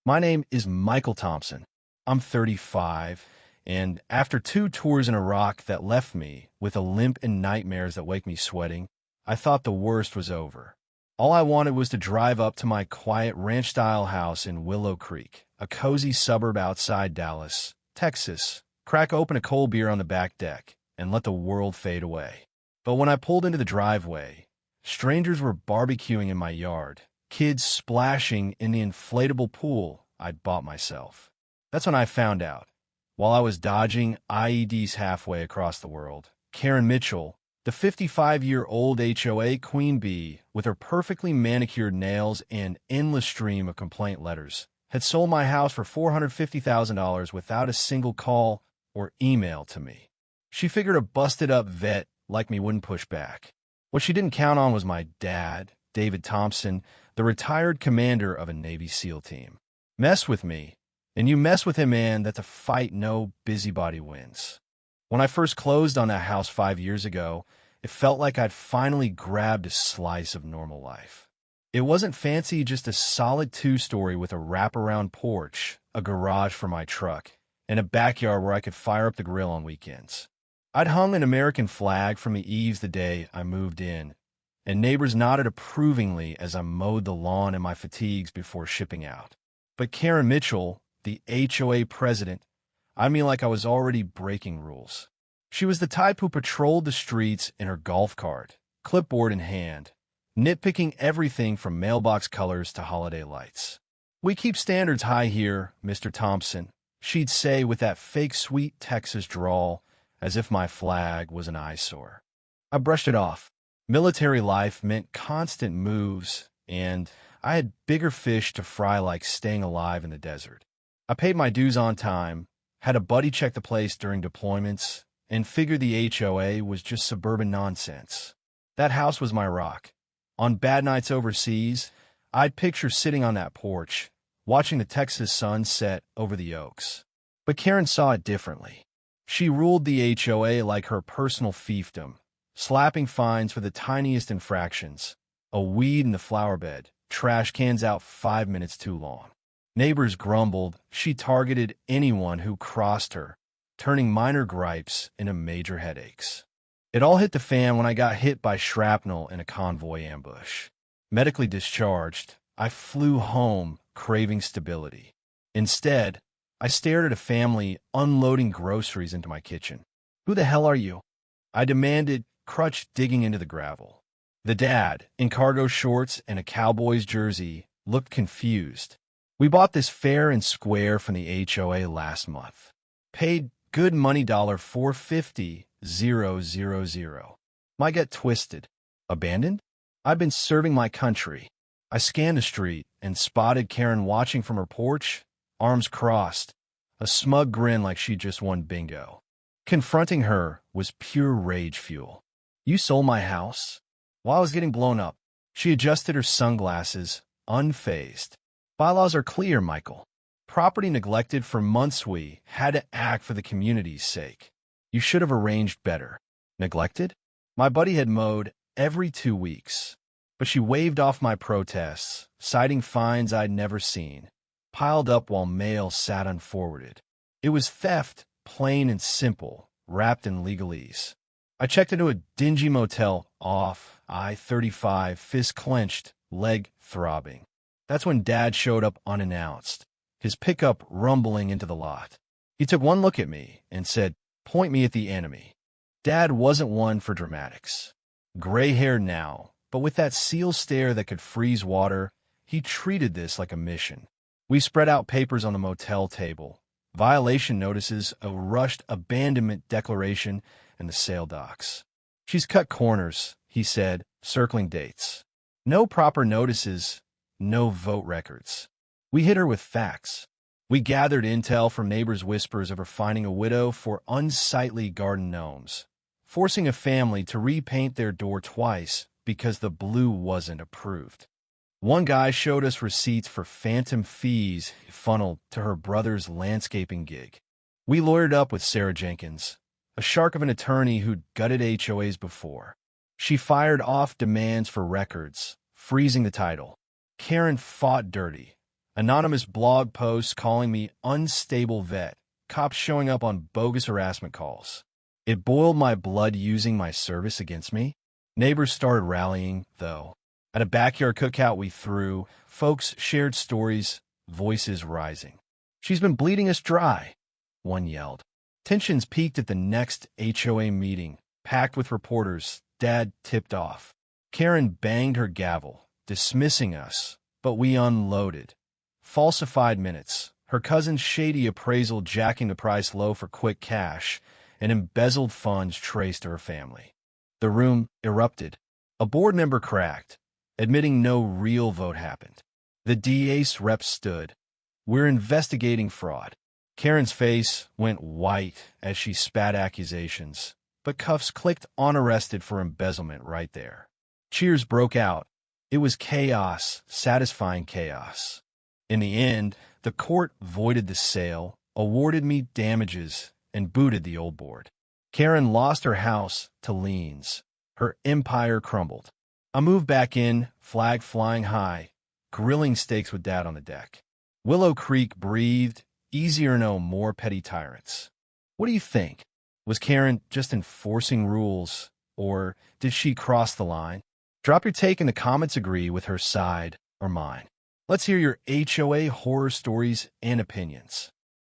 My name is Michael Thompson. I'm 35, and after 2 tours in Iraq that left me with a limp and nightmares that wake me sweating, I thought the worst was over. All I wanted was to drive up to my quiet ranch-style house in Willow Creek, a cozy suburb outside Dallas, Texas, crack open a cold beer on the back deck, and let the world fade away. But when I pulled into the driveway, strangers were barbecuing in my yard, kids splashing in the inflatable pool I'd bought myself. That's when I found out. While I was dodging IEDs halfway across the world, Karen Mitchell, the 55-year-old HOA queen bee with her perfectly manicured nails and endless stream of complaint letters, had sold my house for $450,000 without a single call or email to me. She figured a busted-up vet like me wouldn't push back. What she didn't count on was my dad, David Thompson, the retired commander of a Navy SEAL team. Mess with me, and you mess with him, man, that's a fight no busybody wins. When I first closed on that house 5 years ago, it felt like I'd finally grabbed a slice of normal life. It wasn't fancy, just a solid 2-story with a wraparound porch, a garage for my truck, and a backyard where I could fire up the grill on weekends. I'd hung an American flag from the eaves the day I moved in, and neighbors nodded approvingly as I mowed the lawn in my fatigues before shipping out. But Karen Mitchell, the HOA president, eyed me like I was already breaking rules. She was the type who patrolled the streets in her golf cart, clipboard in hand, nitpicking everything from mailbox colors to holiday lights. "We keep standards high here, Mr. Thompson," she'd say with that fake sweet Texas drawl, as if my flag was an eyesore. I brushed it off. Military life meant constant moves, and I had bigger fish to fry like staying alive in the desert. I paid my dues on time, had a buddy check the place during deployments, and figured the HOA was just suburban nonsense. That house was my rock. On bad nights overseas, I'd picture sitting on that porch, watching the Texas sun set over the oaks. But Karen saw it differently. She ruled the HOA like her personal fiefdom, slapping fines for the tiniest infractions, a weed in the flower bed, trash cans out 5 minutes too long. Neighbors grumbled. She targeted anyone who crossed her, turning minor gripes into major headaches. It all hit the fan when I got hit by shrapnel in a convoy ambush. Medically discharged, I flew home, craving stability. Instead, I stared at a family unloading groceries into my kitchen. "Who the hell are you?" I demanded, crutch digging into the gravel. The dad, in cargo shorts and a Cowboys jersey, looked confused. "We bought this fair and square from the HOA last month. Paid good money $450,000. Might get twisted. Abandoned? I've been serving my country." I scanned the street and spotted Karen watching from her porch, arms crossed, a smug grin like she just won bingo. Confronting her was pure rage fuel. "You sold my house?" While I was getting blown up, she adjusted her sunglasses, unfazed. "Bylaws are clear, Michael. Property neglected for months. We had to act for the community's sake. You should have arranged better." Neglected? My buddy had mowed every 2 weeks. But she waved off my protests, citing fines I'd never seen, piled up while mail sat unforwarded. It was theft, plain and simple, wrapped in legalese. I checked into a dingy motel off I-35, fist clenched, leg throbbing. That's when Dad showed up unannounced, his pickup rumbling into the lot. He took one look at me and said, "Point me at the enemy." Dad wasn't one for dramatics. Gray-haired now, but with that seal stare that could freeze water, he treated this like a mission. We spread out papers on the motel table, violation notices, a rushed abandonment declaration, and the sale docs. "She's cut corners," he said, circling dates. "No proper notices, no vote records." We hit her with facts. We gathered intel from neighbors' whispers of her finding a widow for unsightly garden gnomes, forcing a family to repaint their door twice because the blue wasn't approved. One guy showed us receipts for phantom fees funneled to her brother's landscaping gig. We lawyered up with Sarah Jenkins, a shark of an attorney who'd gutted HOAs before. She fired off demands for records, freezing the title. Karen fought dirty, Anonymous blog posts calling me unstable vet. Cops showing up on bogus harassment calls. It boiled my blood using my service against me. Neighbors started rallying, though. At a backyard cookout we threw, folks shared stories, voices rising. "She's been bleeding us dry," one yelled. Tensions peaked at the next HOA meeting, packed with reporters. Dad tipped off. Karen banged her gavel, dismissing us, but we unloaded. Falsified minutes, her cousin's shady appraisal jacking the price low for quick cash, and embezzled funds traced to her family. The room erupted. A board member cracked, admitting no real vote happened. The DA's rep stood. "We're investigating fraud." Karen's face went white as she spat accusations, but cuffs clicked unarrested for embezzlement right there. Cheers broke out. It was chaos, satisfying chaos. In the end, the court voided the sale, awarded me damages, and booted the old board. Karen lost her house to liens. Her empire crumbled. I moved back in, flag flying high, grilling steaks with Dad on the deck. Willow Creek breathed, easier no more petty tyrants. What do you think? Was Karen just enforcing rules, or did she cross the line? Drop your take in the comments. Agree with her side or mine. Let's hear your HOA horror stories and opinions.